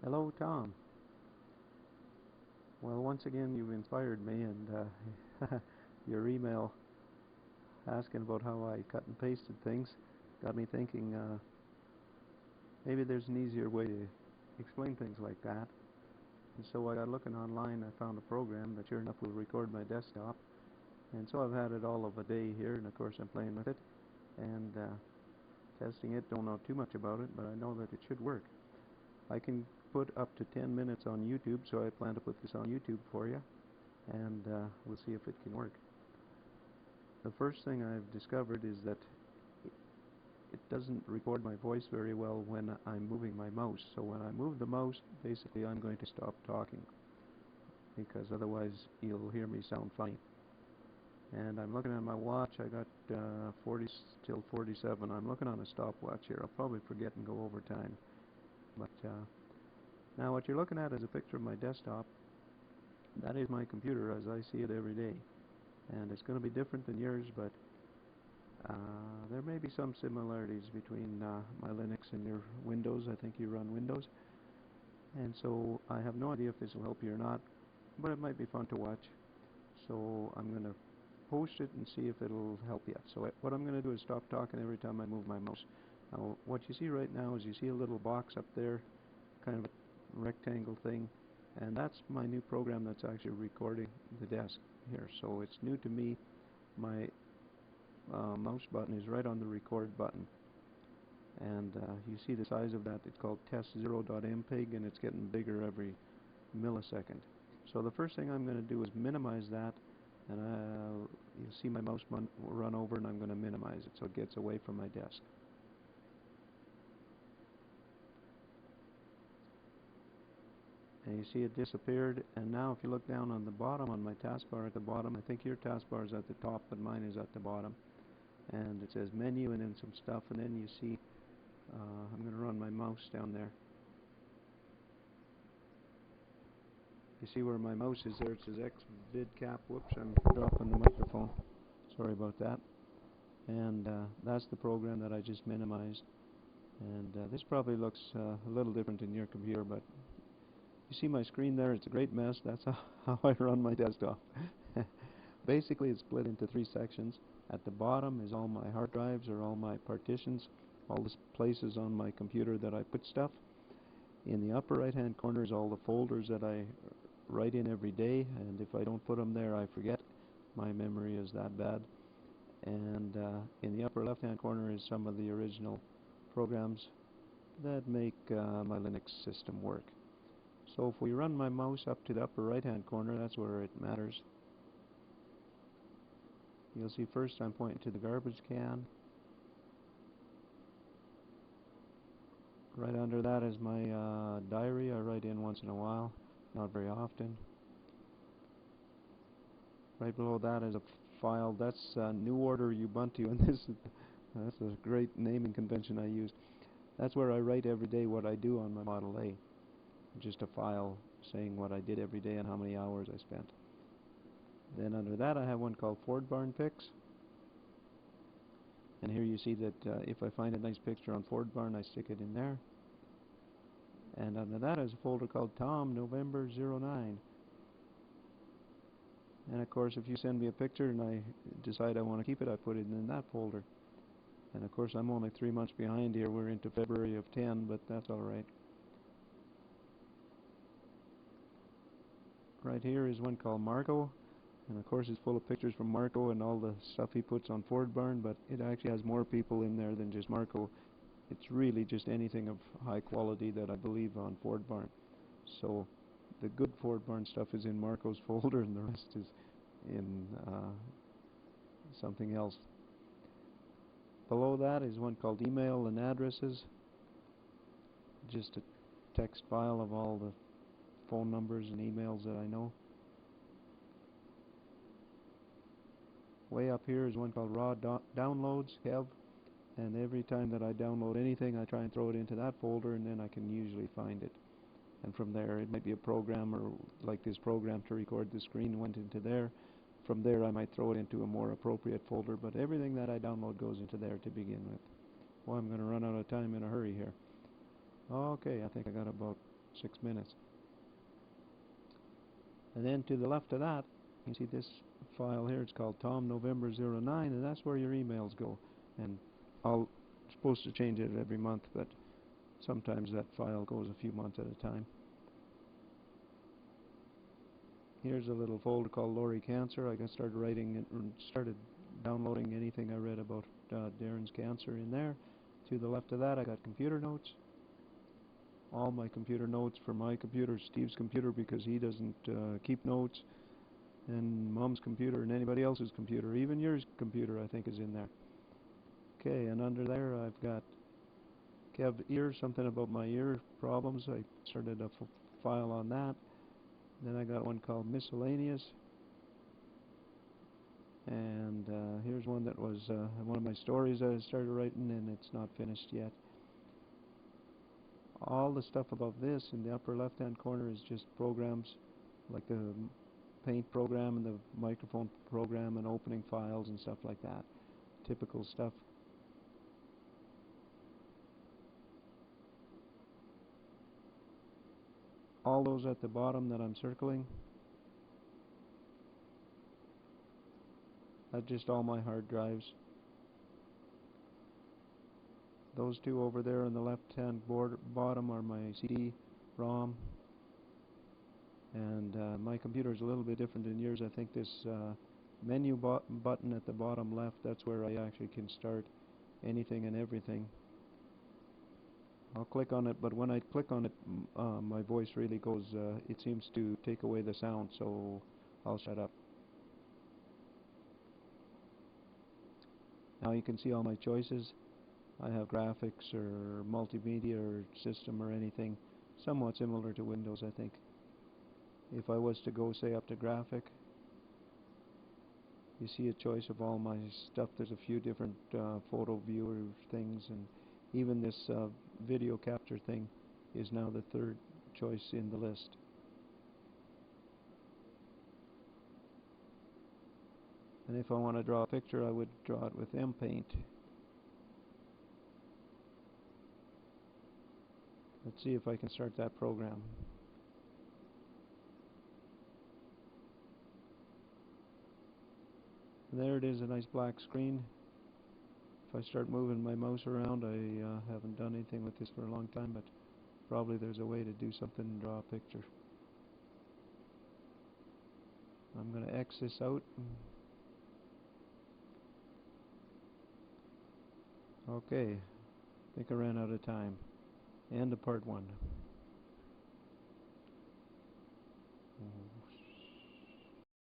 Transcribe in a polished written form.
Hello, Tom. Well, once again, you've inspired me, and your email asking about how I cut and pasted things got me thinking maybe there's an easier way to explain things like that. And so I got looking online. I found a program that sure enough will record my desktop. And so I've had it all of a day here, and of course I'm playing with it and testing it. Don't know too much about it, but I know that it should work. I can put up to 10 minutes on YouTube, so I plan to put this on YouTube for you, and we'll see if it can work. The first thing I've discovered is that it doesn't record my voice very well when I'm moving my mouse. So when I move the mouse, basically I'm going to stop talking, because otherwise you'll hear me sound funny. And I'm looking at my watch. I got 40 till 47. I'm looking on a stopwatch here. I'll probably forget and go over time. But now what you're looking at is a picture of my desktop. That is my computer as I see it every day. And it's going to be different than yours, but there may be some similarities between my Linux and your Windows. I think you run Windows. And so I have no idea if this will help you or not, but it might be fun to watch. So I'm going to post it and see if it'll help you. So what I'm going to do is stop talking every time I move my mouse. Now, what you see right now is you see a little box up there, kind of a rectangle thing, and that's my new program that's actually recording the desk here. So it's new to me. My mouse button is right on the record button, and you see the size of that. It's called test0.mpeg, and it's getting bigger every millisecond. So the first thing I'm going to do is minimize that, and you'll see my mouse run over, and I'm going to minimize it so it gets away from my desk. And you see it disappeared, and now if you look down on the bottom on my taskbar at the bottom, I think your taskbar is at the top, but mine is at the bottom. And it says menu and then some stuff, and then you see I'm going to run my mouse down there. You see where my mouse is there, it says xvidcap. Whoops, I'm dropping the microphone. Sorry about that. And that's the program that I just minimized. And this probably looks a little different in your computer, but you see my screen there, it's a great mess. That's how I run my desktop. Basically, it's split into three sections. At the bottom is all my hard drives or all my partitions, all the places on my computer that I put stuff. In the upper right-hand corner is all the folders that I write in every day, and if I don't put them there, I forget. My memory is that bad. And in the upper left-hand corner is some of the original programs that make my Linux system work. So if we run my mouse up to the upper right-hand corner, that's where it matters. You'll see first I'm pointing to the garbage can. Right under that is my diary. I write in once in a while, not very often. Right below that is a file. That's New Order Ubuntu, and that's a great naming convention I use. That's where I write every day what I do on my Model A. Just a file saying what I did every day and how many hours I spent. Then under that I have one called Ford Barn Pics. And here you see that if I find a nice picture on Ford Barn, I stick it in there. And under that is a folder called Tom November 09. And of course, if you send me a picture and I decide I want to keep it, I put it in that folder. And of course, I'm only 3 months behind here. We're into February of 10, but that's all right. Right here is one called Marco. And of course, it's full of pictures from Marco and all the stuff he puts on Ford Barn, but it actually has more people in there than just Marco. It's really just anything of high quality that I believe on Ford Barn. So the good Ford Barn stuff is in Marco's folder, and the rest is in something else. Below that is one called email and addresses. Just a text file of all the phone numbers and emails that I know. Way up here is one called raw downloads, Kev. And every time that I download anything, I try and throw it into that folder, and then I can usually find it. And from there, it might be a program, or like this program to record the screen went into there. From there, I might throw it into a more appropriate folder, but everything that I download goes into there to begin with. Well, I'm going to run out of time in a hurry here. Okay, I think I got about 6 minutes. And then to the left of that, you see this file here. It's called Tom November 09, and that's where your emails go. And I'm supposed to change it every month, but sometimes that file goes a few months at a time. Here's a little folder called Lori Cancer. I got started writing it and started downloading anything I read about Darren's cancer in there. To the left of that, I got computer notes. All my computer notes for my computer, Steve's computer, because he doesn't keep notes, and Mom's computer and anybody else's computer, even yours computer, I think, is in there. Okay, and under there I've got Kev ear, something about my ear problems. I started a file on that. Then I got one called miscellaneous, and here's one that was one of my stories that I started writing, and it's not finished yet. All the stuff above this in the upper left hand corner is just programs like the paint program and the microphone program and opening files and stuff like that. Typical stuff. All those at the bottom that I'm circling, that's just all my hard drives. Those two over there on the left hand bottom are my CD-ROM. And my computer is a little bit different than yours. I think this menu button at the bottom left, that's where I actually can start anything and everything. I'll click on it, but when I click on it, my voice really goes, it seems to take away the sound, so I'll shut up. Now you can see all my choices. I have graphics or multimedia or system or anything, somewhat similar to Windows, I think. If I was to go, say, up to graphic, you see a choice of all my stuff. There's a few different photo viewer things, and even this video capture thing is now the third choice in the list. And if I want to draw a picture, I would draw it with MPaint. Let's see if I can start that program. And there it is, a nice black screen. If I start moving my mouse around, I haven't done anything with this for a long time, but probably there's a way to do something and draw a picture. I'm going to X this out. Okay, I think I ran out of time. End of part 1.